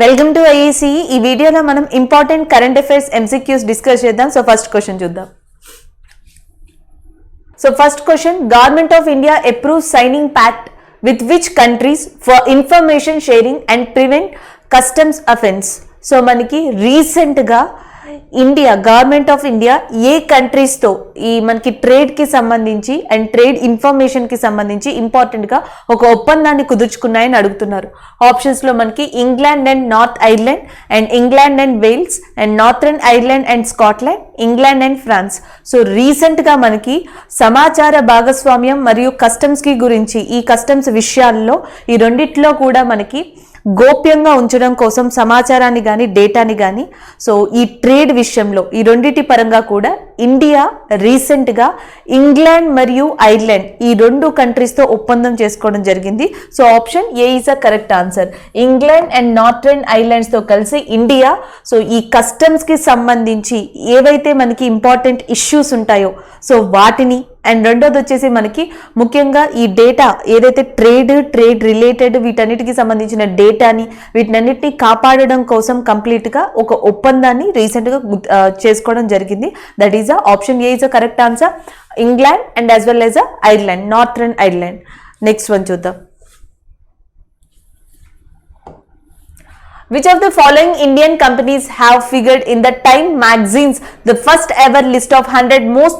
Welcome to IEC. ఈ వీడియోలో మనం important current affairs MCQs discuss చేద్దాం. సో ఫస్ట్ క్వశ్చన్ చూద్దాం. So first question, government of India approves signing pact with which countries for information sharing and prevent customs offence. So మనకి రీసెంట్గా India government of India ఏ కంట్రీస్తో ఈ మనకి ట్రేడ్కి సంబంధించి and trade ఇన్ఫర్మేషన్కి సంబంధించి ఇంపార్టెంట్గా ఒక ఒప్పందాన్ని కుదుర్చుకున్నాయని అడుగుతున్నారు. ఆప్షన్స్లో మనకి England and North Ireland and England and Wales and Northern Ireland and Scotland, England and France. So రీసెంట్గా మనకి సమాచార భాగస్వామ్యం మరియు కస్టమ్స్కి గురించి ఈ కస్టమ్స్ విషయాల్లో ఈ రెండిట్లో కూడా మనకి గోప్యంగా ఉంచడం కోసం సమాచారాన్ని కానీ డేటాని కానీ సో ఈ ట్రేడ్ విషయంలో ఈ రెండింటి పరంగా కూడా ఇండియా రీసెంట్గా ఇంగ్లాండ్ మరియు ఐర్లాండ్ ఈ రెండు కంట్రీస్తో ఒప్పందం చేసుకోవడం జరిగింది. So option A is a correct answer. England and northern ఐర్లాండ్స్తో కలిసి ఇండియా సో ఈ కస్టమ్స్కి సంబంధించి ఏవైతే మనకి ఇంపార్టెంట్ ఇష్యూస్ ఉంటాయో సో వాటిని అండ్ రెండోది వచ్చేసి మనకి ముఖ్యంగా ఈ డేటా ఏదైతే ట్రేడ్ రిలేటెడ్ వీటన్నిటికి సంబంధించిన డేటాని వీటినన్నిటిని కాపాడడం కోసం కంప్లీట్గా ఒక ఒప్పందాన్ని రీసెంట్గా చేసుకోవడం జరిగింది. That is option A is a correct answer. England and as well as Ireland, northern Ireland. Next one చూద్దాం. Which of the following Indian companies have figured in the Time magazine's the first ever list of 100 most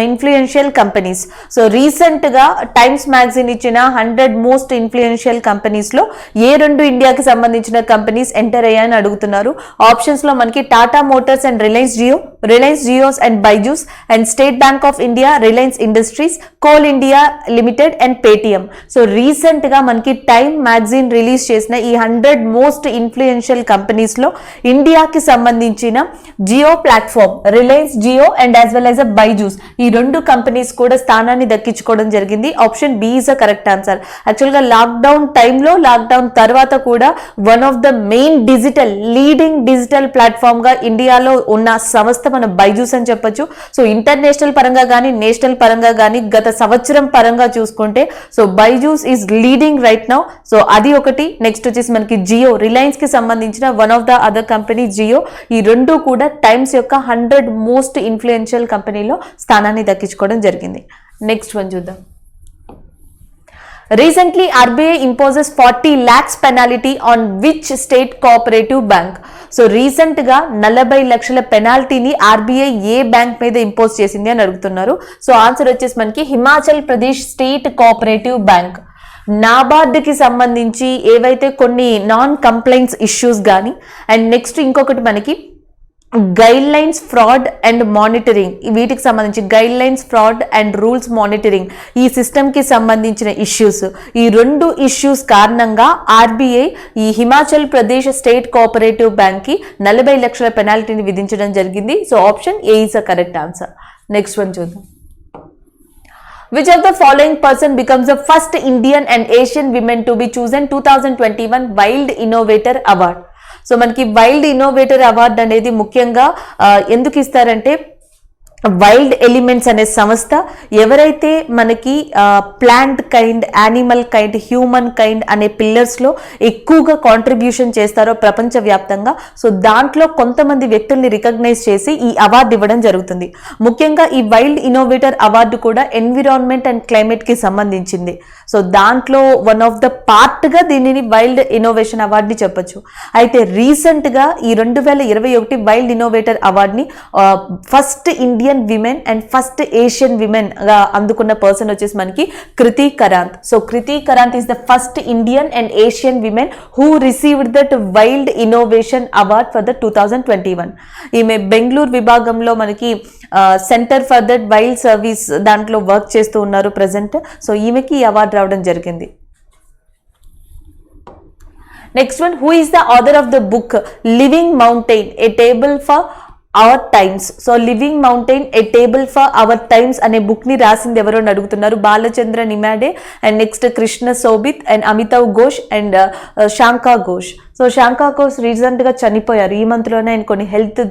influential companies? So recent గా times magazine ఇచ్చిన 100 most influential companies లో ఏ రెండు ఇండియాకి సంబంధించిన companies enter అయ్యాయని అడుగుతున్నారు. Options లో మనకి Tata Motors and Reliance Jio's and Byju's and State Bank of India, Reliance Industries, Coal India Limited and Paytm. So recent గా మనకి టైమ్ మ్యాగజైన్ రిలీజ్ చేసిన ఈ 100 మోస్ట్ ఇన్ఫ్లుయెన్షియల్ కంపెనీస్ లో ఇండియాకి సంబంధించిన Jio platform, Reliance Jio and as well as Byju's ఈ రెండు కంపెనీస్ కూడా స్థానాన్ని దక్కించుకోవడం జరిగింది. Option B is a correct answer. యాక్చువల్గా లాక్డౌన్ టైంలో, లాక్డౌన్ తర్వాత కూడా one of the main leading digital platform గా ఇండియాలో ఉన్న సంస్థ మన బైజూస్ అని చెప్పొచ్చు. సో ఇంటర్నేషనల్ పరంగా కానీ నేషనల్ పరంగా కానీ గత సంవత్సరం పరంగా చూసుకుంటే so Byju's is leading right now. So అది ఒకటి. నెక్స్ట్ వచ్చేసి మనకి జియో, రిలయన్స్ కి సంబంధించిన one of the other company Jio. ఈ రెండు కూడా టైమ్స్ యొక్క 100 మోస్ట్ ఇన్ఫ్లుయెన్షియల్ కంపెనీలో స్థానాన్ని దక్కించుకోవడం జరిగింది. నెక్స్ట్ వన్ చూద్దాం. Recently, RBI imposes 40 lakhs penalty on which state cooperative bank? So recent గా 40 లక్షల పెనాల్టీని ఆర్బీఐ ఏ బ్యాంక్ మీద ఇంపోజ్ చేసింది అని అడుగుతున్నారు. సో ఆన్సర్ వచ్చేసి మనకి Himachal Pradesh state cooperative bank. నాబార్డ్కి సంబంధించి ఏవైతే కొన్ని నాన్ కంప్లైంట్స్ ఇష్యూస్ కానీ అండ్ నెక్స్ట్ ఇంకొకటి మనకి guidelines fraud and monitoring, వీటికి సంబంధించి guidelines fraud and rules monitoring ఈ సిస్టమ్కి సంబంధించిన ఇష్యూస్, ఈ రెండు ఇష్యూస్ కారణంగా ఆర్బీఐ ఈ హిమాచల్ ప్రదేశ్ స్టేట్ కోఆపరేటివ్ బ్యాంక్కి 40 లక్షల పెనాల్టీని విధించడం జరిగింది. So option A is a correct answer. Next one చూద్దాం. Which of the following person becomes the first Indian and Asian women to be chosen 2021 Wild Innovator Award? So మనకి wild innovator award అనేది ముఖ్యంగా ఎందుకు ఇస్తారంటే wild elements అనే సంస్థ ఎవరైతే మనకి plant kind, animal kind, human kind అనే పిల్లర్స్లో ఎక్కువగా కాంట్రిబ్యూషన్ చేస్తారో ప్రపంచవ్యాప్తంగా సో దాంట్లో కొంతమంది వ్యక్తుల్ని రికగ్నైజ్ చేసి ఈ అవార్డు ఇవ్వడం జరుగుతుంది. ముఖ్యంగా ఈ వైల్డ్ ఇన్నోవేటర్ అవార్డు కూడా ఎన్విరాన్మెంట్ అండ్ క్లైమేట్కి సంబంధించింది. సో దాంట్లో వన్ ఆఫ్ ద పార్ట్గా దీనిని వైల్డ్ ఇన్నోవేషన్ అవార్డుని చెప్పొచ్చు. అయితే రీసెంట్గా ఈ 2021 వైల్డ్ ఇన్నోవేటర్ అవార్డుని first Indian women and first Asian women గా అందుకున్న పర్సన్ వచ్చేసి మనకి Kriti Karanth. So Kriti Karanth is the first Indian and Asian women who received that wild innovation award for the 2021. ఈమె బెంగళూరు విభాగంలో మనకి centre for that wild service దాంట్లో work చేస్తూ ఉన్నారు ప్రజెంట్. సో ఈమెకి ఈ అవార్డు రావడం జరిగింది. Next one, who is the author of the book living mountain a table for our times? So living mountain a table for our times అనే book ని రాసింది ఎవరో అని అడుగుతున్నారు. Balachandra Nemade and next Krishna Sobti and Amitav Ghosh and Shankha Ghosh. So Shankha Ghosh రీసెంట్గా చనిపోయారు. ఈ మంత్లోనే ఆయన కొన్ని హెల్త్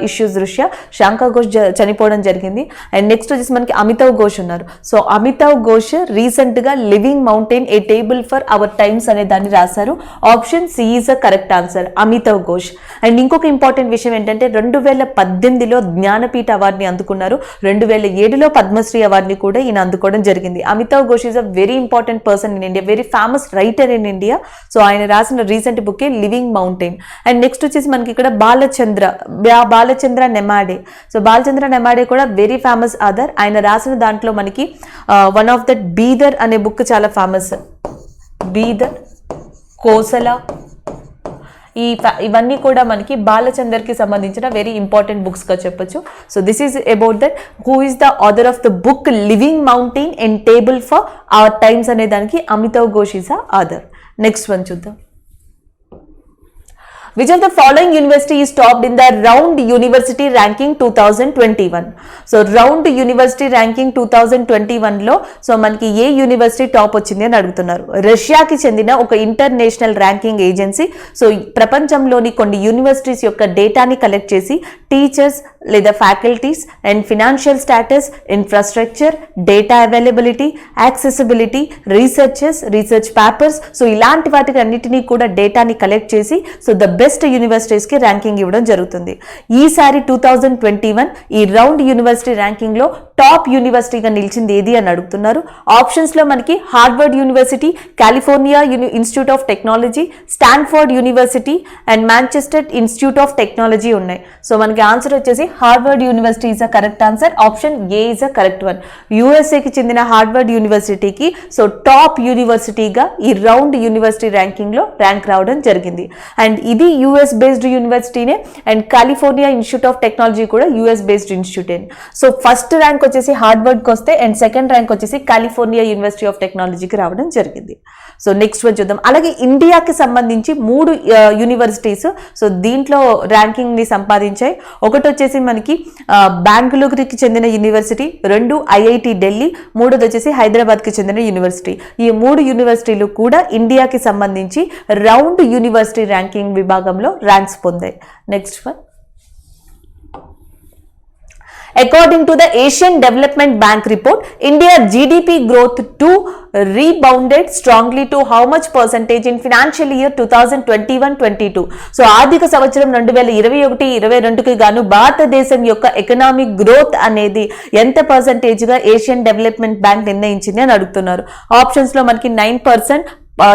ఇష్యూస్ దృష్ట్యా శ్యాంకా ఘోష్ చనిపోవడం జరిగింది. అండ్ నెక్స్ట్ వచ్చేసి మనకి అమితావ్ ఘోష్ ఉన్నారు. సో అమితావ్ ఘోష్ రీసెంట్గా living mountain a table for our times అనే దాన్ని రాశారు. Option C is a correct answer, Amitav Ghosh. And ఇంకొక ఇంపార్టెంట్ విషయం ఏంటంటే 2018లో జ్ఞానపీఠ అవార్డుని అందుకున్నారు. 2007లో పద్మశ్రీ అవార్డుని కూడా ఈయన అందుకోవడం జరిగింది. Amitav Ghosh is a very important person in India, very famous writer in India. So ఆయన రాసిన recent book living mountain. And next వచ్చేసి మనకి ఇక్కడ బాలచంద్ర నెమాడే. సో బాలచంద్ర నెమాడే కూడా వెరీ ఫేమస్ ఆథర్. ఆయన రాసిన దాంట్లో మనకి వన్ ఆఫ్ దట్ బీదర్ అనే బుక్ చాలా ఫేమస్. బీదర్, కోసల, ఇవన్నీ కూడా మనకి బాలచందర్కి సంబంధించిన వెరీ ఇంపార్టెంట్ బుక్స్గా చెప్పొచ్చు. So this is about that who is the author of the book living mountain and table for our times అనే దానికి Amitav Ghosh is the author. Next one చూద్దాం. Which of the following university is topped in the Round University Ranking 2021? So Round University Ranking 2021 లో so మనకి ఏ university top వచ్చింది అని అడుగుతున్నారు. రష్యాకి చెందిన ఒక ఇంటర్నేషనల్ ర్యాంకింగ్ ఏజెన్సీ సో ప్రపంచంలోని కొన్ని యూనివర్సిటీస్ యొక్క డేటాని కలెక్ట్ చేసి టీచర్స్ లేదా faculties and financial status, infrastructure, data availability, accessibility, research papers so ఇలాంటి వాటికి అన్నిటినీ కూడా డేటాని కలెక్ట్ చేసి సో ద బెస్ట్ యూనివర్సిటీస్కి ర్యాంకింగ్ ఇవ్వడం జరుగుతుంది. ఈసారి 2021 ఈ రౌండ్ యూనివర్సిటీ ర్యాంకింగ్లో టాప్ యూనివర్సిటీగా నిలిచింది ఏది అని అడుగుతున్నారు. ఆప్షన్స్లో మనకి Harvard university, California Institute of technology, Stanford university and Manchester institute of technology ఉన్నాయి. సో మనకి ఆన్సర్ వచ్చేసి Harvard university is a correct answer. Option A is a correct one. యూఎస్ఏకి చెందిన హార్వర్డ్ యూనివర్సిటీకి సో టాప్ యూనివర్సిటీగా ఈ రౌండ్ యూనివర్సిటీ ర్యాంకింగ్లో ర్యాంక్ రావడం జరిగింది. And ఇది యూఎస్ బేస్డ్ యూనివర్సిటీనే. And California Institute of Technology కూడా యూఎస్ బేస్డ్ ఇన్స్టిట్యూటే. సో ఫస్ట్ ర్యాంక్ వచ్చేసి హార్వర్డ్కి వస్తే అండ్ సెకండ్ ర్యాంక్ వచ్చేసి కాలిఫోర్నియా యూనివర్సిటీ ఆఫ్ టెక్నాలజీకి రావడం జరిగింది. సో నెక్స్ట్ వన్ చూద్దాం. అలాగే ఇండియాకి సంబంధించి 3 యూనివర్సిటీస్ సో దీంట్లో ర్యాంకింగ్ ని సంపాదించాయి. ఒకటి వచ్చేసి మనకి బెంగళూరుకి చెందిన యూనివర్సిటీ, 2 ఐఐటి ఢిల్లీ, 3 వచ్చేసి హైదరాబాద్కి చెందిన యూనివర్సిటీ. ఈ 3 యూనివర్సిటీలు కూడా ఇండియాకి సంబంధించి రౌండ్ యూనివర్సిటీ ర్యాంకింగ్ విభాగంలో ర్యాంక్స్ పొందాయి. Next one. According to the Asian Development Bank report, India GDP growth too rebounded strongly to how much percentage in financial year 2021-22? So ఆర్థిక సంవత్సరం 2021-22కి గాను భారతదేశం యొక్క ఎకనామిక్ గ్రోత్ అనేది ఎంత పర్సంటేజ్గా ఏషియన్ డెవలప్మెంట్ బ్యాంక్ నిర్ణయించింది అని అడుగుతున్నారు. ఆప్షన్స్ లో మనకి 9%,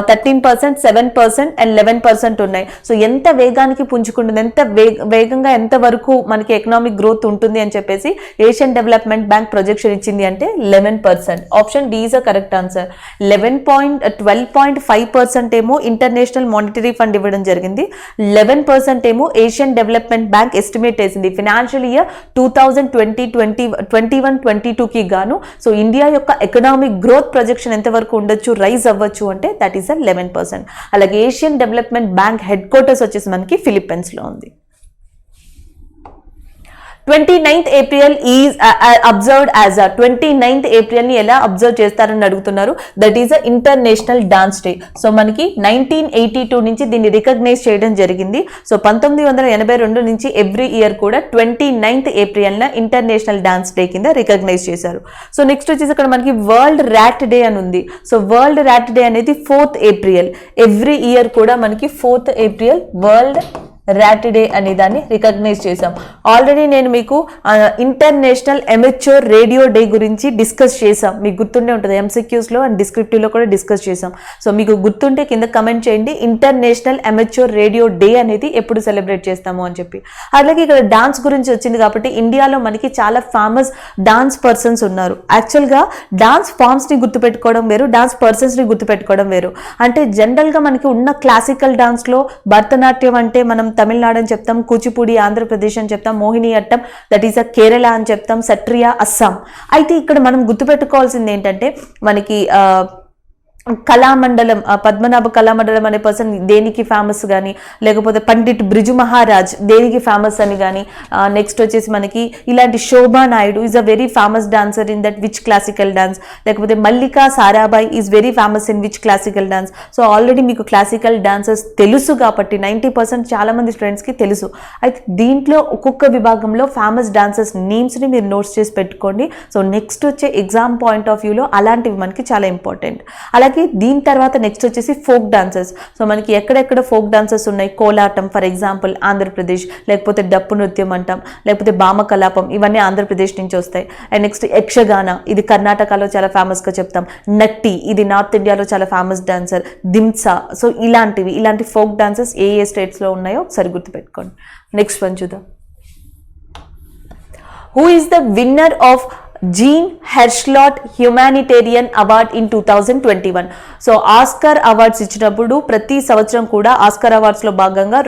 13%, 7% అండ్ 11% ఉన్నాయి. సో ఎంత వేగానికి పుంజుకుంటుంది, ఎంత వేగంగా ఎంత వరకు మనకి ఎకనామిక్ గ్రోత్ ఉంటుంది అని చెప్పేసి ఏషియన్ డెవలప్మెంట్ బ్యాంక్ ప్రొజెక్షన్ ఇచ్చింది అంటే 11%. Option D is a correct answer. 12.5% ఏమో ఇంటర్నేషనల్ మానిటరీ ఫండ్ ఇవ్వడం జరిగింది. 11% ఏమో ఏషియన్ డెవలప్మెంట్ బ్యాంక్ ఎస్టిమేట్ చేసింది ఫినాన్షియల్ ఇయర్ 2021-22కి గాను. సో ఇండియా యొక్క ఎకనామిక్ గ్రోత్ ప్రొజెక్షన్ ఎంత వరకు ఉండొచ్చు, రైజ్ అవ్వచ్చు అంటే దట్ ఈస్ 11%. అలాగే Asian development bank head quarters వచ్చేసి మనకి ఫిలిప్పీన్స్ లో ఉంది. 29th April is observed as a 29th April ని ఎలా అబ్జర్వ్ చేస్తారని అడుగుతున్నారు. That is a international dance day. So మనకి 1982 నుంచి దీన్ని రికగ్నైజ్ చేయడం జరిగింది. సో 1982 నుంచి ఎవ్రీ ఇయర్ కూడా 29th April international dance day కింద రికగ్నైజ్ చేశారు. సో నెక్స్ట్ వచ్చేసి ఇక్కడ మనకి వరల్డ్ ర్యాట్ డే అని ఉంది. సో వరల్డ్ ర్యాట్ డే అనేది 4th April. ఎవ్రీ ఇయర్ కూడా మనకి 4th April world rat day అనే దాన్ని రికగ్నైజ్ చేశాం. ఆల్రెడీ నేను మీకు ఇంటర్నేషనల్ అమెచ్యూర్ రేడియో డే గురించి డిస్కస్ చేశాం. మీకు గుర్తుండే ఉంటుంది, ఎంసీక్యూస్లో అండ్ డిస్క్రిప్టివ్లో కూడా డిస్కస్ చేశాం. సో మీకు గుర్తుంటే కింద కమెంట్ చేయండి ఇంటర్నేషనల్ అమెచ్యూర్ రేడియో డే అనేది ఎప్పుడు సెలబ్రేట్ చేస్తాము అని చెప్పి. అలాగే ఇక్కడ డాన్స్ గురించి వచ్చింది కాబట్టి ఇండియాలో మనకి చాలా ఫేమస్ డాన్స్ పర్సన్స్ ఉన్నారు. యాక్చువల్గా డాన్స్ ఫామ్స్ని గుర్తుపెట్టుకోవడం వేరు, డాన్స్ పర్సన్స్ని గుర్తుపెట్టుకోవడం వేరు. అంటే జనరల్గా మనకి ఉన్న క్లాసికల్ డాన్స్లో భరతనాట్యం అంటే మనం తమిళనాడు అని చెప్తాం, కూచిపూడి ఆంధ్రప్రదేశ్ అని చెప్తాం, Mohiniyattam that is a Kerala అని చెప్తాం, సట్రియా అస్సాం. అయితే ఇక్కడ మనం గుర్తుపెట్టుకోవాల్సింది ఏంటంటే మనకి కళామండలం, పద్మనాభ కళామండలం అనే పర్సన్ దేనికి ఫేమస్ కానీ, లేకపోతే పండిట్ బ్రిజు మహారాజ్ దేనికి ఫేమస్ అని కానీ, నెక్స్ట్ వచ్చేసి మనకి ఇలాంటి Shobha Naidu is a very famous dancer in that which classical dance, లేకపోతే Mallika Sarabhai is very famous in which classical dance. So already మీకు క్లాసికల్ డాన్సర్స్ తెలుసు కాబట్టి 90% చాలా మంది స్టూడెంట్స్కి తెలుసు. అయితే దీంట్లో ఒక్కొక్క విభాగంలో ఫేమస్ డాన్సర్స్ నేమ్స్ని మీరు నోట్స్ చేసి పెట్టుకోండి. సో నెక్స్ట్ వచ్చే ఎగ్జామ్ పాయింట్ ఆఫ్ వ్యూలో అలాంటివి మనకి చాలా ఇంపార్టెంట్. అలాగే దీని తర్వాత నెక్స్ట్ వచ్చేసి ఫోక్ డాన్సర్స్. సో మనకి ఎక్కడెక్కడ ఫోక్ డాన్సర్స్ ఉన్నాయి, కోలాటం ఫర్ ఎగ్జాంపుల్ ఆంధ్రప్రదేశ్, లేకపోతే డప్పు నృత్యం అంటాం, లేకపోతే భామ కలాపం, ఇవన్నీ ఆంధ్రప్రదేశ్ నుంచి వస్తాయి. అండ్ నెక్స్ట్ యక్షగాన, ఇది కర్ణాటకలో చాలా ఫేమస్గా చెప్తాం. నట్టి, ఇది నార్త్ ఇండియాలో చాలా ఫేమస్ డాన్సర్. దిమ్సా, సో ఇలాంటి ఫోక్ డాన్సర్స్ ఏ స్టేట్స్లో ఉన్నాయో ఒకసారి గుర్తుపెట్టుకోండి. నెక్స్ట్ వన్ చూద్దాం. Who is the winner of Jean Hersholt humanitarian award in 2021. So Oscar awards ఇచ్చినప్పుడు ప్రతి సంవత్సరం కూడా ఆస్కర్ అవార్డ్స్లో భాగంగా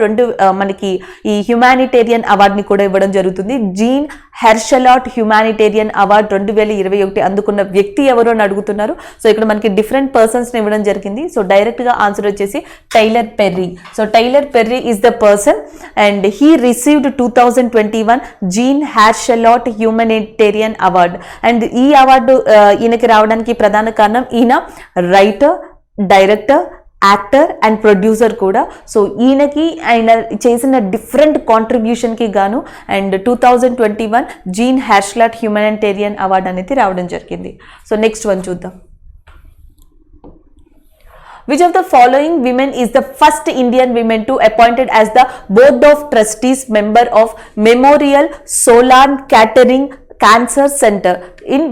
మనకి ఈ హ్యుమానిటేరియన్ అవార్డ్ని కూడా ఇవ్వడం జరుగుతుంది. జీన్ హెర్షలాట్ హ్యుమానిటేరియన్ అవార్డ్ 2021 అందుకున్న వ్యక్తి ఎవరు అని అడుగుతున్నారు. సో ఇక్కడ మనకి డిఫరెంట్ పర్సన్స్ని ఇవ్వడం జరిగింది. సో డైరెక్ట్గా ఆన్సర్ వచ్చేసి Tyler Perry. So Tyler Perry is the person and he received 2021 Jean Hersholt humanitarian award. And ఈ అవార్డు ఈయనకి రావడానికి ప్రధాన కారణం ఈయన writer, director, actor and producer కూడా. సో ఆయన చేసిన డిఫరెంట్ కాంట్రిబ్యూషన్కి గాను and 2021 Jean Hersholt humanitarian award అనేది రావడం జరిగింది. సో నెక్స్ట్ వన్ చూద్దాం. Which of the following women is the first Indian women to appointed as the board of trustees member of Memorial Sloan Kettering cancer centre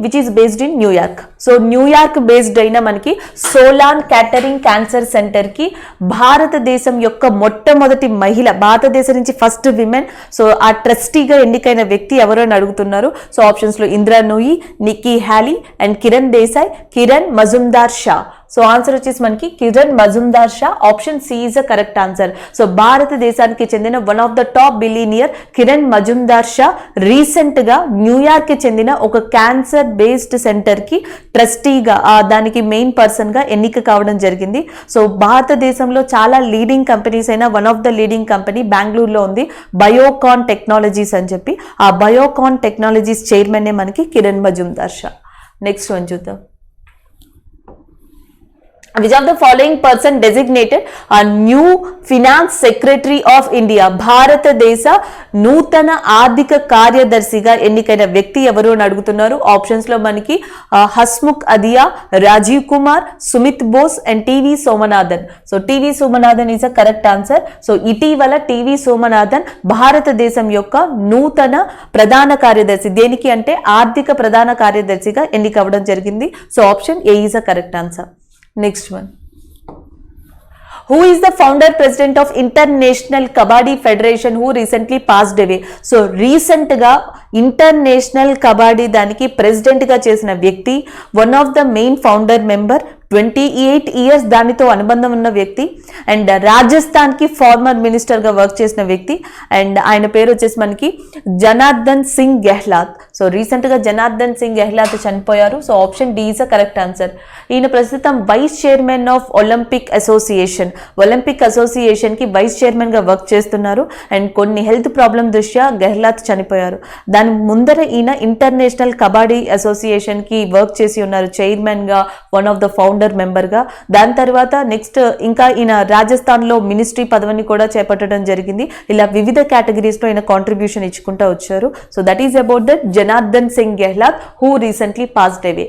which is based in New York. So New York based అయిన మనకి Solang catering cancer సెంటర్కి భారతదేశం యొక్క మొట్టమొదటి మహిళ, భారతదేశం నుంచి first women, so ఆ ట్రస్టీగా ఎన్నికైన వ్యక్తి ఎవరు అని అడుగుతున్నారు. సో ఆప్షన్స్లో Indra Nooyi, Nikki Haley and Kiran Desai, Kiran Mazumdar Shaw. So answer వచ్చేసి మనకి Kiran Mazumdar Shaw. Option C is a correct answer. So భారతదేశానికి చెందిన one of the top billionaire Kiran Mazumdar Shaw recent గా న్యూయార్క్ కి చెందిన ఒక క్యాన్సర్ బేస్డ్ సెంటర్ కి ట్రస్టీగా, దానికి మెయిన్ పర్సన్ గా ఎన్నిక కావడం జరిగింది. సో భారతదేశంలో చాలా లీడింగ్ కంపెనీస్ అయినా one of the leading company బెంగళూరులో ఉంది, బయోకాన్ టెక్నాలజీస్ అని చెప్పి. ఆ బయోకాన్ టెక్నాలజీస్ చైర్మన్ మనకి కిరణ్ మజుందార్ షా. నెక్స్ట్ వన్ చూద్దాం. Which of the following person designated a new finance secretary of India? భారతదేశ నూతన ఆర్థిక కార్యదర్శిగా ఎన్నికైన వ్యక్తి ఎవరు అని అడుగుతున్నారు. ఆప్షన్స్ లో మనకి Hasmukh Adhia, Rajiv Kumar, Sumit Bose and TV Somanathan. So TV Somanathan is a correct answer. So ఇటీవల టీవీ సోమనాథన్ భారతదేశం యొక్క నూతన ప్రధాన కార్యదర్శి, దేనికి అంటే ఆర్థిక ప్రధాన కార్యదర్శిగా ఎన్నికవ్వడం జరిగింది. So option A is a correct answer. Next one. Who is the founder president of International Kabaddi Federation who recently passed away? So recent గా ఇంటర్నేషనల్ కబడ్డీ దానికి ప్రెసిడెంట్ గా చేసిన వ్యక్తి, one of the main founder member, 28 years దానితో అనుబంధం ఉన్న వ్యక్తి and రాజస్థాన్కి farmer మినిస్టర్గా వర్క్ చేసిన వ్యక్తి అండ్ ఆయన పేరు వచ్చేసి మనకి జనార్దన్ సింగ్ గెహ్లాట్. సో రీసెంట్గా జనార్దన్ సింగ్ గెహ్లాట్ చనిపోయారు. So option D is a correct answer. ఈయన ప్రస్తుతం వైస్ చైర్మన్ ఆఫ్ ఒలింపిక్ అసోసియేషన్కి వైస్ చైర్మన్గా వర్క్ చేస్తున్నారు అండ్ కొన్ని హెల్త్ ప్రాబ్లం దృష్ట్యా గెహ్లాట్ చనిపోయారు. దాని ముందర ఈయన ఇంటర్నేషనల్ కబడ్డీ అసోసియేషన్కి వర్క్ చేసి ఉన్నారు చైర్మన్గా, వన్ ఆఫ్ ద ఫౌండర్ మెంబర్గా. దాని తర్వాత నెక్స్ట్ ఇంకా ఈయన రాజస్థాన్లో మినిస్ట్రీ పదవిని కూడా చేపట్టడం జరిగింది. ఇలా వివిధ కేటగిరీస్లో ఈయన కాంట్రిబ్యూషన్ ఇచ్చుకుంటూ వచ్చారు. So that is about that Janardhan Singh Gehlot who recently passed away.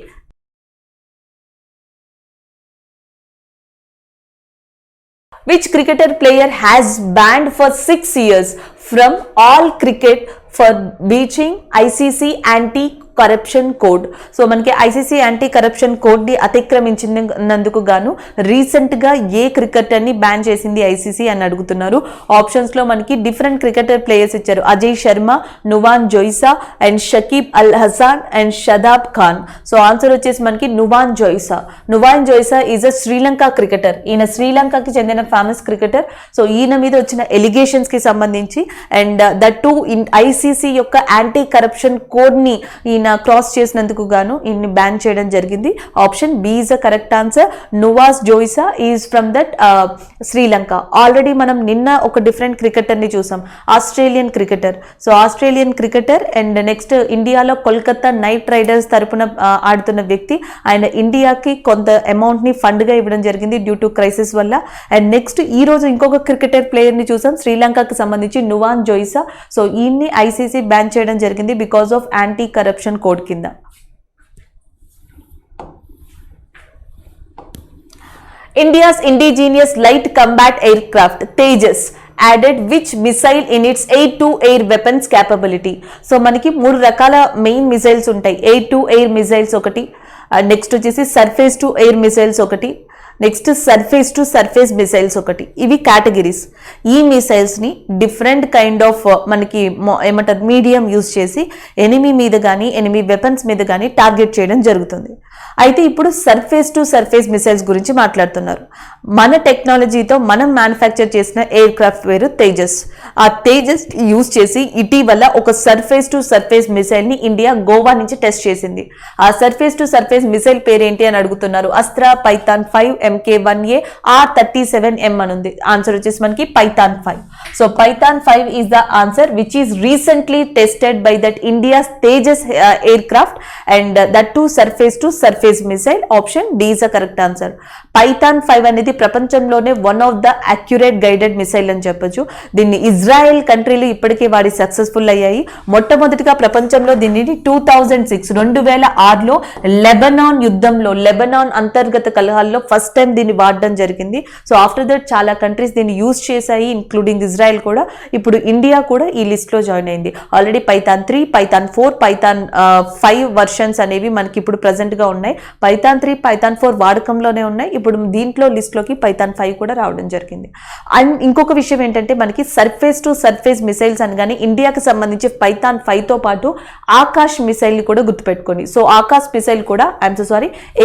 Which cricketer player has banned for 6 years from all cricket for breaching ICC anti-corruption code? So మనకి ఐసీసీ యాంటీ కరప్షన్ కోడ్ని అతిక్రమించినందుకు గాను రీసెంట్గా ఏ క్రికెటర్ని బ్యాన్ చేసింది ఐసీసీ అని అడుగుతున్నారు. ఆప్షన్స్లో మనకి డిఫరెంట్ క్రికెటర్ ప్లేయర్స్ ఇచ్చారు. Ajay Sharma, Nuwan Zoysa and Shakib Al Hasan and Shadab Khan. So answer వచ్చేసి మనకి Nuwan Zoysa. Nuwan Zoysa is a Sri Lanka cricketer. ఈయన శ్రీలంకకి చెందిన ఫేమస్ క్రికెటర్. సో ఈయన మీద వచ్చిన ఎలిగేషన్స్కి సంబంధించి అండ్ దట్ టు ఐసీసీ యొక్క యాంటీ కరప్షన్ కోడ్ని ఈయన ఈయన క్రాస్ చేసినందుకు గాను ఈయన్ని బ్యాన్ చేయడం జరిగింది. Option B is the correct answer. Nuwan Zoysa is from that Sri Lanka. Already మనం నిన్న ఒక డిఫరెంట్ క్రికెటర్ని చూసాం, Australian cricketer. So Australian cricketer and next ఇండియాలో కోల్కతా నైట్ రైడర్స్ తరపున ఆడుతున్న వ్యక్తి. ఆయన ఇండియాకి కొంత అమౌంట్ని ఫండ్గా ఇవ్వడం జరిగింది డ్యూ టు క్రైసిస్ వల్ల. అండ్ నెక్స్ట్ ఈ రోజు ఇంకొక క్రికెటర్ ప్లేయర్ని చూసాం శ్రీలంకకి సంబంధించి నువాన్ జోయిసా. సో ఈయన్ని ఐసీసీ బ్యాన్ చేయడం జరిగింది because of anti corruption code కింద. India's indigenous light combat aircraft Tejas added which missile in its air to air weapons capability? So మనకి 3 రకాల మెయిన్ మిసైల్స్ ఉంటాయి. ఎయిర్ టు ఎయిర్ మిసైల్స్ ఒకటి, next వచ్చేసి surface to air missiles ఒకటి, next surface to surface missiles ఒకటి. ఇవి categories. ఈ మిసైల్స్ని different kind of మనకి ఏమంటారు మీడియం యూజ్ చేసి ఎనిమీ మీద కానీ ఎనిమీ వెపన్స్ మీద కానీ టార్గెట్ చేయడం జరుగుతుంది. అయితే ఇప్పుడు సర్ఫేస్ టు సర్ఫేస్ మిసైల్స్ గురించి మాట్లాడుతున్నారు. మన టెక్నాలజీతో మనం మ్యానుఫ్యాక్చర్ చేసిన ఎయిర్ క్రాఫ్ట్ వేరు తేజస్. ఆ తేజస్ యూజ్ చేసి ఇటీవల ఒక సర్ఫేస్ టు సర్ఫేస్ మిసైల్ని ఇండియా గోవా నుంచి టెస్ట్ చేసింది. ఆ సర్ఫేస్ టు సర్ఫేస్ మిసైల్ పేరేంటి అని అడుగుతున్నారు. అస్త్రా పైథాన్ 5 MK1A R37M అని ఉంది. ఆన్సర్ వచ్చేసి మనకి Python 5. So Python 5 is the answer which is recently tested by that India's Tejas aircraft and that to surface missile. Option D is the correct answer. Python 5 అనేది ప్రపంచంలోనే one of the accurate guided missile అని చెప్పొచ్చు. దీన్ని Israel కంట్రీలు ఇప్పటికే వాడి successful అయ్యాయి. మొట్టమొదటిగా ప్రపంచంలో దీనిని 2006లో లెబనాన్ యుద్ధంలో, లెబనాన్ అంతర్గత కలహాల్లో ఫస్ట్ టైం దీన్ని వాడడం జరిగింది. సో ఆఫ్టర్ దట్ చాలా కంట్రీస్ దీన్ని యూజ్ చేశాయి, ఇంక్లూడింగ్ ఇజ్రాయెల్ కూడా. ఇప్పుడు ఇండియా కూడా ఈ లిస్ట్ లో జాయిన్ అయింది. Already Python 3, Python 4, Python 5 versions అనేవి మనకి ఇప్పుడు ప్రెసెంట్ గా ఉన్నాయి. పైథాన్ 3, పైథాన్ 4 వాడకంలోనే ఉన్నాయి. ఇప్పుడు దీంట్లో లిస్ట్ లోకి పైథాన్ 5 కూడా రావడం జరిగింది. అండ్ ఇంకొక విషయం ఏంటంటే మనకి సర్ఫేస్ టు సర్ఫేస్ మిసైల్స్ అనగానే ఇండియాకి సంబంధించి పైథాన్ 5 తో పాటు ఆకాష్ మిసైల్ ని కూడా గుర్తుపెట్టుకోండి. సో ఆకాష్ మిసైల్ కూడా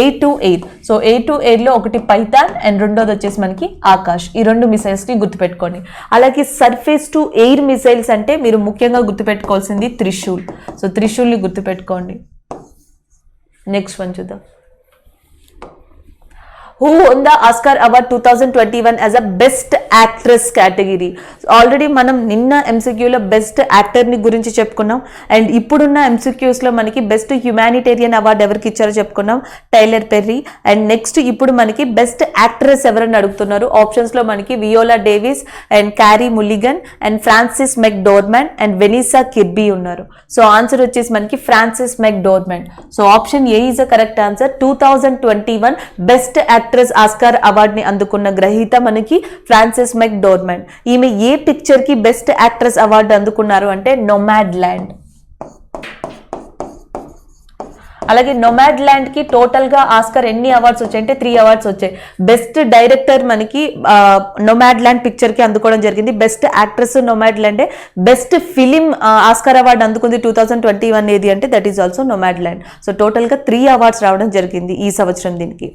air to air. So air to air లో ఒకటి పైథాన్ అండ్ రెండోది వచ్చేసి మనకి ఆకాష్. ఈ 2 మిసైల్స్ ని గుర్తుపెట్టుకోండి. అలాగే సర్ఫేస్ టు ఎయిర్ మిసైల్స్ అంటే మీరు ముఖ్యంగా గుర్తుపెట్టుకోవాల్సింది త్రిశూల్. సో త్రిశూల్ ని గుర్తుపెట్టుకోండి. నెక్స్ట్ వన్ చూద్దాం. Who won the Oscar Award 2021 as a Best Actress category? Already మనం నిన్న ఎంసీక్యూలో బెస్ట్ యాక్టర్ని గురించి చెప్పుకున్నాం. అండ్ ఇప్పుడున్న ఎంసీక్యూస్లో మనకి బెస్ట్ హ్యుమానిటేరియన్ అవార్డు ఎవరికి ఇచ్చారో చెప్పుకున్నాం, టైలర్ పెర్రీ. అండ్ నెక్స్ట్ ఇప్పుడు మనకి బెస్ట్ యాక్ట్రెస్ ఎవరని అడుగుతున్నారు. ఆప్షన్స్లో మనకి Viola Davis and Carey Mulligan and Frances McDormand and Vanessa Kirby ఉన్నారు. సో ఆన్సర్ వచ్చేసి మనకి Frances McDormand. So option A is the correct answer. 2021 best actress Oscar award ని అందుకున్న గ్రహీత మనకి ఫ్రాన్సిస్ మెక్డోర్మాండ్. ఈమె ఏ పిక్చర్ కి బెస్ట్ యాక్ట్రెస్ అవార్డు అందుకున్నారు అంటే నోమాడ్ ల్యాండ్. అలాగే నోమాడ్ ల్యాండ్ కి టోటల్ గా ఆస్కార్ ఎన్ని అవార్డ్స్ వచ్చాయి అంటే 3 అవార్డ్స్ వచ్చాయి. బెస్ట్ డైరెక్టర్ మనకి నోమాడ్ ల్యాండ్ పిక్చర్ కి అందుకోవడం జరిగింది. Best actress nomad land. Best film Oscar award అందుకుంది 2021 ఏది అంటే that is also nomad land. So total గా 3 అవార్డ్స్ రావడం జరిగింది ఈ సంవత్సరం దీనికి.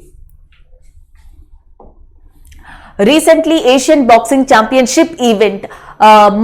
Recently, Asian Boxing Championship event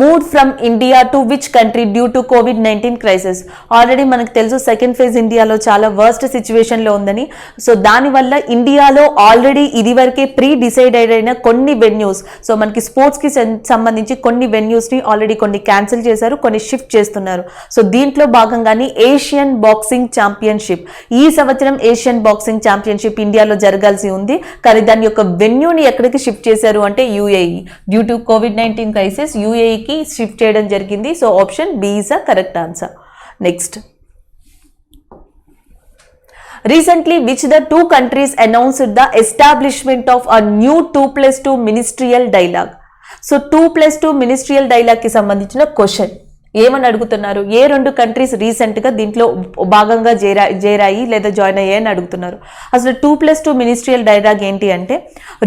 moved from India to which country due to COVID-19 crisis? Already మనకు తెలుసు సెకండ్ ఫేజ్ ఇండియాలో చాలా వర్స్ట్ సిచ్యువేషన్లో ఉందని. సో దానివల్ల ఇండియాలో ఆల్రెడీ ఇది వరకే ప్రీ డిసైడెడ్ అయిన కొన్ని వెన్యూస్, సో మనకి స్పోర్ట్స్కి సంబంధించి కొన్ని వెన్యూస్ని ఆల్రెడీ కొన్ని క్యాన్సిల్ చేశారు, కొన్ని షిఫ్ట్ చేస్తున్నారు. సో దీంట్లో భాగంగానే ఏషియన్ బాక్సింగ్ ఛాంపియన్షిప్, ఈ సంవత్సరం ఏషియన్ బాక్సింగ్ ఛాంపియన్షిప్ ఇండియాలో జరగాల్సి ఉంది. కానీ దాని యొక్క వెన్యూని ఎక్కడికి షిఫ్ట్ చేశారు అంటే UAE. Due to COVID-19 crisis యుఏఈకి షిఫ్ట్ చేయడం జరిగింది. So option B is the correct answer. Next, recently which the 2 countries announced the establishment of a new 2+2 ministerial dialogue? So 2+2 ministerial dialogue కి సంబంధించిన క్వశ్చన్ ఏమని అడుగుతున్నారు. ఏ 2 countries recent గా దీంట్లో భాగంగా చేరాయి లేదా జాయిన్ అయ్యాయని అడుగుతున్నారు. అసలు 2+2 మినిస్ట్రియల్ డైలాగ్ ఏంటి అంటే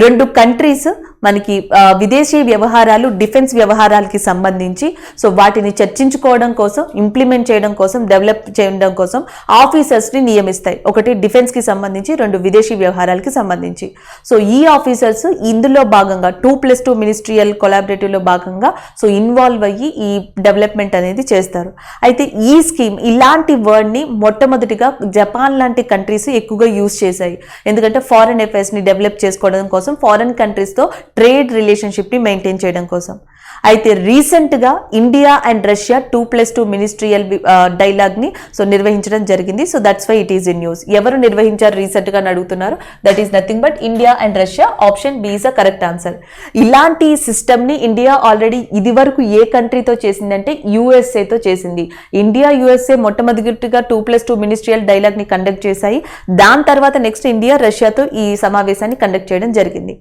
2 కంట్రీస్ మనకి విదేశీ వ్యవహారాలు, డిఫెన్స్ వ్యవహారాలకి సంబంధించి సో వాటిని చర్చించుకోవడం కోసం, ఇంప్లిమెంట్ చేయడం కోసం, డెవలప్ చేయడం కోసం ఆఫీసర్స్ని నియమిస్తాయి. ఒకటి డిఫెన్స్కి సంబంధించి, 2 విదేశీ వ్యవహారాలకి సంబంధించి. సో ఈ ఆఫీసర్స్ ఇందులో భాగంగా 2+2 మినిస్ట్రియల్ కొలాబరేటివ్లో భాగంగా సో ఇన్వాల్వ్ అయ్యి ఈ డెవలప్మెంట్ కండక్ట్ అనేది చేస్తారు. అయితే ఈ స్కీమ్ ఇలాంటి వర్డ్ని మొట్టమొదటిగా జపాన్ లాంటి కంట్రీస్ ఎక్కువగా యూజ్ చేశాయి. ఎందుకంటే ఫారెన్ అఫైర్స్ని డెవలప్ చేసుకోవడం కోసం, ఫారెన్ కంట్రీస్తో ట్రేడ్ రిలేషన్షిప్ని మెయింటైన్ చేయడం కోసం. అయితే రీసెంట్గా ఇండియా అండ్ రష్యా 2+2 మినిస్ట్రియల్ డైలాగ్ని నిర్వహించడం జరిగింది. So that's why it is in news. ఎవరు నిర్వహించారు రీసెంట్గా అని అడుగుతున్నారు. That is nothing but India and Russia. Option B is a correct answer. ఇలాంటి సిస్టమ్ని ఇండియా ఆల్రెడీ ఇది వరకు ఏ కంట్రీతో చేసిందంటే యుఎస్ఏతో చేసింది. ఇండియా యుఎస్ఏ మొట్టమొదటిగా 2+2 మినిస్ట్రియల్ డైలాగ్ని కండక్ట్ చేశాయి. దాని తర్వాత నెక్స్ట్ ఇండియా రష్యాతో ఈ సమావేశాన్ని కండక్ట్ చేయడం జరిగింది.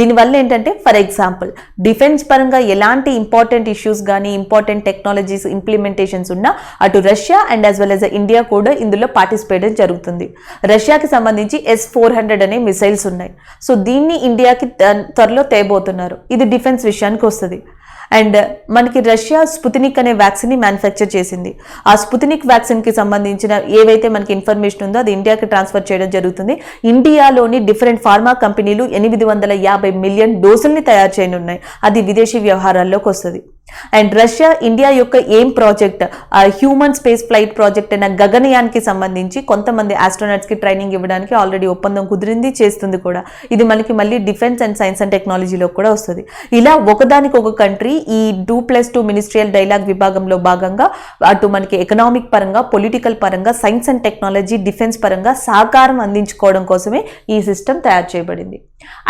దీనివల్ల ఏంటంటే ఫర్ ఎగ్జాంపుల్ డిఫెన్స్ పరంగా ఎలాంటి ఇంపార్టెంట్ ఇష్యూస్ కానీ ఇంపార్టెంట్ టెక్నాలజీస్ ఇంప్లిమెంటేషన్స్ ఉన్నా అటు Russia and as well as India కూడా ఇందులో పార్టిసిపేట్ జరుగుతుంది. రష్యాకి సంబంధించి S-400 అనే మిసైల్స్ ఉన్నాయి. సో దీన్ని ఇండియాకి త్వరలో తేబోతున్నారు. ఇది డిఫెన్స్ విషయానికి వస్తుంది. అండ్ మనకి రష్యా స్పుత్నిక్ అనే వ్యాక్సిన్ని మ్యానుఫ్యాక్చర్ చేసింది. ఆ స్పుత్నిక్ వ్యాక్సిన్కి సంబంధించిన ఏవైతే మనకి ఇన్ఫర్మేషన్ ఉందో అది ఇండియాకి ట్రాన్స్ఫర్ చేయడం జరుగుతుంది. ఇండియాలోని డిఫరెంట్ ఫార్మా కంపెనీలు 850 మిలియన్ డోసుల్ని తయారు చేయనున్నాయి. అది విదేశీ వ్యవహారాల్లోకి వస్తుంది. అండ్ రష్యా ఇండియా యొక్క ఏం project, human space flight project అయిన గగనయాన్కి సంబంధించి కొంతమంది ఆస్ట్రోనాట్స్కి ట్రైనింగ్ ఇవ్వడానికి ఆల్రెడీ ఒప్పందం కుదిరింది, చేస్తుంది కూడా. ఇది మనకి మళ్ళీ డిఫెన్స్ అండ్ సైన్స్ అండ్ టెక్నాలజీలో కూడా వస్తుంది. ఇలా ఒకదానికి ఒక కంట్రీ ఈ 2+2 మినిస్ట్రియల్ డైలాగ్ విభాగంలో భాగంగా అటు మనకి ఎకనామిక్ పరంగా, పొలిటికల్ పరంగా, సైన్స్ అండ్ టెక్నాలజీ, డిఫెన్స్ పరంగా సహకారం అందించుకోవడం కోసమే ఈ సిస్టమ్ తయారు చేయబడింది.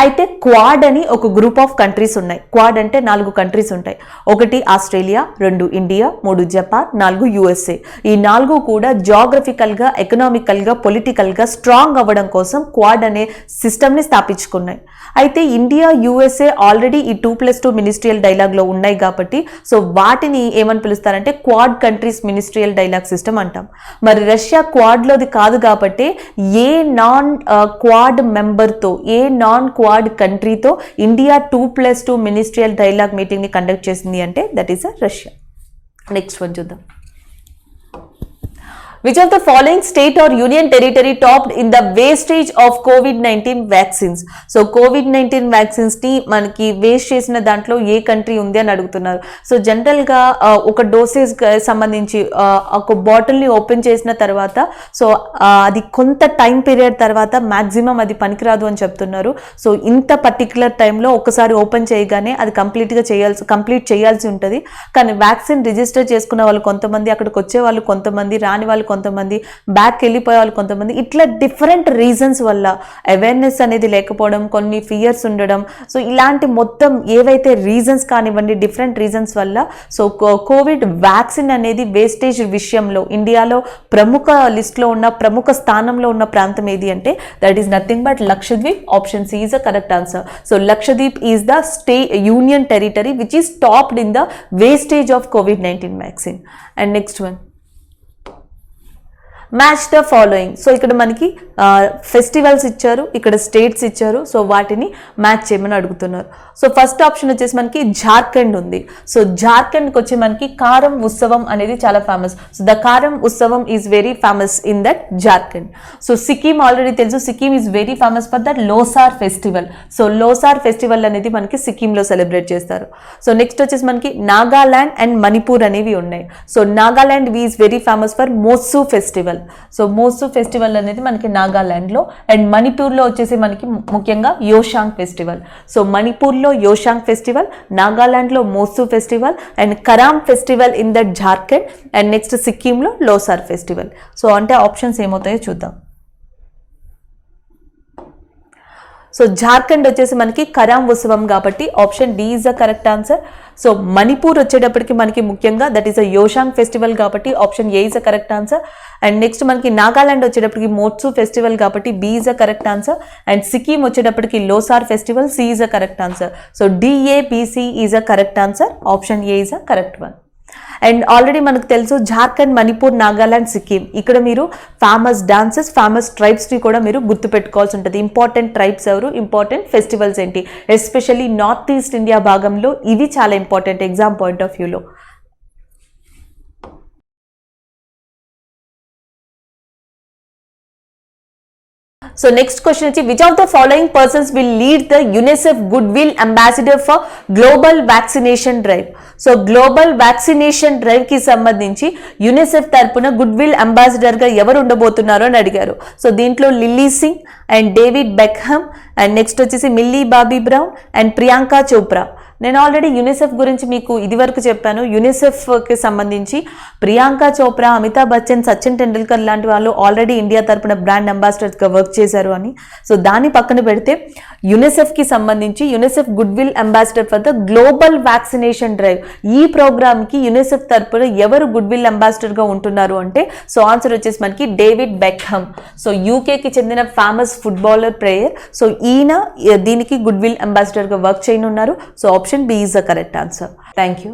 అయితే క్వాడ్ అని ఒక గ్రూప్ ఆఫ్ కంట్రీస్ ఉన్నాయి. క్వాడ్ అంటే 4 కంట్రీస్ ఉంటాయి. 1 ఆస్ట్రేలియా, 2 ఇండియా, 3 జపాన్, 4 యుఎస్ఏ. ఈ 4 కూడా జాగ్రఫికల్గా, ఎకనామికల్గా, పొలిటికల్గా స్ట్రాంగ్ అవ్వడం కోసం క్వాడ్ అనే సిస్టమ్ని స్థాపించుకున్నాయి. అయితే ఇండియా, యుఎస్ఏ ఆల్రెడీ ఈ 2+2 మినిస్ట్రియల్ డైలాగ్లో ఉన్నాయి కాబట్టి సో వాటిని ఏమని పిలుస్తారంటే Quad countries ministerial dialogue system అంటాం. మరి రష్యా క్వాడ్లోది కాదు కాబట్టి ఏ నాన్ క్వాడ్ మెంబర్తో, ఏ నాన్ క్వాడ్ కంట్రీతో ఇండియా 2+2 మినిస్ట్రియల్ డైలాగ్ మీటింగ్ని కండక్ట్ చేసింది అంటే that is Russia. Next one చూద్దాం. Which of the following state or union territory topped in the wastage of COVID-19 vaccines? So COVID-19 vaccines ని మనకి waste చేసిన దాంట్లో ఏ country ఉంది అని అడుగుతున్నారు. సో జనరల్గా ఒక డోసేజ్ సంబంధించి ఒక బాటిల్ని ఓపెన్ చేసిన తర్వాత సో అది కొంత టైం పీరియడ్ తర్వాత మ్యాక్సిమం అది పనికిరాదు అని చెప్తున్నారు. సో ఇంత పర్టికులర్ టైంలో ఒకసారి ఓపెన్ చేయగానే అది కంప్లీట్ చేయాల్సి ఉంటుంది. కానీ వ్యాక్సిన్ రిజిస్టర్ చేసుకున్న వాళ్ళు కొంతమంది, అక్కడికి వచ్చే వాళ్ళు కొంతమంది, రాని వాళ్ళు కొంతమంది, బ్యాక్ వెళ్ళిపోయే వాళ్ళు కొంతమంది, ఇట్లా డిఫరెంట్ రీజన్స్ వల్ల అవేర్నెస్ అనేది లేకపోవడం, కొన్ని ఫియర్స్ ఉండడం, సో ఇలాంటి మొత్తం ఏవైతే రీజన్స్ కానివ్వండి డిఫరెంట్ రీజన్స్ వల్ల సో కోవిడ్ వ్యాక్సిన్ అనేది వేస్టేజ్ విషయంలో ఇండియాలో ప్రముఖ లిస్ట్లో ఉన్న, ప్రముఖ స్థానంలో ఉన్న ప్రాంతం ఏది అంటే that is nothing but Lakshadweep. Option C is a correct answer. So Lakshadweep is the union territory which is topped in the wastage of COVID-19 vaccine. And next one, match the following. So ఇక్కడ మనకి festivals ఇచ్చారు, ఇక్కడ states ఇచ్చారు. So వాటిని match చేయమని అడుగుతున్నారు. So first option వచ్చేసి మనకి జార్ఖండ్ ఉంది. సో జార్ఖండ్కి వచ్చి మనకి కారం ఉత్సవం అనేది చాలా famous. So the Karam utsavam is very famous in that Jharkhand. So Sikkim already తెలుసు, Sikkim is very famous for that Losar festival. So Losar festival అనేది మనకి సిక్కింలో సెలబ్రేట్ చేస్తారు. సో నెక్స్ట్ వచ్చేసి మనకి నాగాలాండ్ అండ్ మణిపూర్ అనేవి ఉన్నాయి. So Nagaland is very famous for Moatsu festival. So Moatsu festival అనేది మనకి నాగాలాండ్లో, అండ్ మణిపూర్లో వచ్చేసి మనకి ముఖ్యంగా యోషాంగ్ ఫెస్టివల్. సో మణిపూర్లో యోషాంగ్ ఫెస్టివల్, నాగాలాండ్లో Moatsu festival, and Karam festival in that Jharkhand, and next సిక్కింలో లోసార్ ఫెస్టివల్. సో అంటే ఆప్షన్స్ ఏమవుతాయో చూద్దాం. సో జార్ఖండ్ వచ్చేసి మనకి కరామ్ ఉత్సవం కాబట్టి option D is the correct answer. So Manipur వచ్చేటప్పటికి మనకి ముఖ్యంగా that is a Yaoshang festival కాబట్టి option A is a correct answer. And next మనకి నాగాలాండ్ వచ్చేటప్పటికి మోత్సు ఫెస్టివల్ కాబట్టి B is a correct answer. And Sikkim వచ్చేటప్పటికి Losar festival, C is a correct answer. So D A B C is a correct answer. Option A is a correct one. And already మనకు తెలుసు జార్ఖండ్, మణిపూర్, నాగాలాండ్, సిక్కిం ఇక్కడ మీరు famous dances, famous ట్రైబ్స్ని కూడా మీరు గుర్తుపెట్టుకోవాల్సి ఉంటుంది. ఇంపార్టెంట్ ట్రైబ్స్ ఎవరు, important festivals ఏంటి, ఎస్పెషల్లీ నార్త్ ఈస్ట్ ఇండియా భాగంలో ఇవి చాలా ఇంపార్టెంట్ ఎగ్జామ్ పాయింట్ ఆఫ్ వ్యూలో. సో నెక్స్ట్ క్వశ్చన్ వచ్చి which of the following persons will lead the UNICEF good will ambassador for global vaccination drive. So global vaccination drive కి సంబంధించి UNICEF తరపున good will ambassador గా ఎవరు ఉండబోతున్నారు అని అడిగారు. So దీంట్లో Lilly Singh and David Beckham and next వచ్చేసి Millie Bobby Brown and Priyanka Chopra. నేను ఆల్రెడీ యూనిసెఫ్ గురించి మీకు ఇదివరకు చెప్పాను. యూనిసెఫ్కి సంబంధించి ప్రియాంక చోప్రా, అమితాబ్ బచ్చన్, సచిన్ టెండూల్కర్ లాంటి వాళ్ళు ఆల్రెడీ ఇండియా తరపున బ్రాండ్ అంబాసిడర్గా వర్క్ చేశారు అని. సో దాన్ని పక్కన పెడితే యూనిసెఫ్కి సంబంధించి UNICEF good will ambassador for the global vaccination drive, ఈ ప్రోగ్రామ్కి యూనిసెఫ్ తరపున ఎవరు గుడ్ విల్ అంబాసిడర్గా ఉంటున్నారు అంటే సో ఆన్సర్ వచ్చేసి మనకి డేవిడ్ బెక్హమ్. సో యూకేకి చెందిన ఫేమస్ ఫుట్బాలర్ ప్లేయర్. సో ఈయన దీనికి గుడ్ విల్ అంబాసిడర్గా వర్క్ చేయనున్నారు. So option B is the correct answer. Thank you.